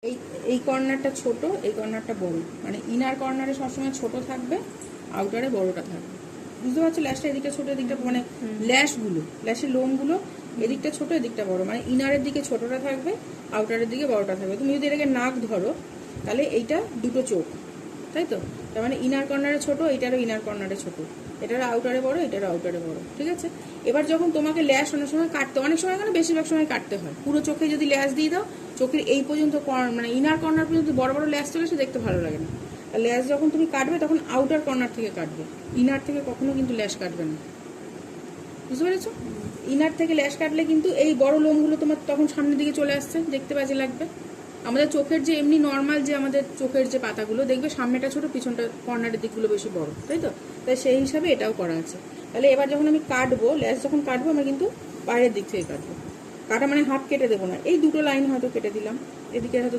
এই এই কর্নারটা ছোট, এই কর্নারটা বড়, মানে ইনার কর্নারে সবসময় ছোট থাকবে, আউটারে বড়টা থাকবে। বুঝতে পারছো? ল্যাশটা এদিকটা ছোট, এদিকটা মানে ল্যাশের লোমগুলো এদিকটা ছোট, এদিকটা বড়, মানে ইনারের দিকে ছোটটা থাকবে, আউটারের দিকে বড়টা থাকবে। তুমি যদি এটাকে নাক ধরো তাহলে এইটা দুটো চোখ, তাই তো? তার মানে ইনার কর্নারে ছোট, এটারও ইনার কর্নারে ছোট, এটারও আউটারে বড়, এটারও আউটারে বড়, ঠিক আছে? এবার যখন তোমাকে ল্যাশ অনেক সময় কাটতে, অনেক সময় কেন বেশিরভাগ সময় কাটতে হয়, পুরো চোখে যদি ল্যাশ দিয়ে দাও, চোখের এই পর্যন্ত মানে ইনার কর্নার পর্যন্ত বড় বড় ল্যাশ চলে এসে দেখতে ভালো লাগে না। আর ল্যাশ যখন তুমি কাটবে তখন আউটার কর্নার থেকে কাটবে, ইনার থেকে কখনো কিন্তু ল্যাশ কাটবে না। বুঝতে পেরেছো? ইনার থেকে ল্যাশ কাটলে কিন্তু এই বড় লোমগুলো তোমার তখন সামনের দিকে চলে আসছে, দেখতে বাজে লাগবে। আমাদের চোখের যে এমনি নর্মাল যে আমাদের চোখের যে পাতাগুলো দেখবে সামনেটা ছোট, পিছনটা কর্নারের দিকগুলো বেশি বড়, তাই তো? তাই সেই হিসাবে এটাও করা আছে। তাহলে এবার যখন আমি কাটবো, ল্যাশ যখন কাটবো আমরা কিন্তু বাইরের দিক থেকে কাটবো। কাটা মানে হাফ কেটে দেবো না, এই দুটো লাইন হয়তো কেটে দিলাম, এদিকে হয়তো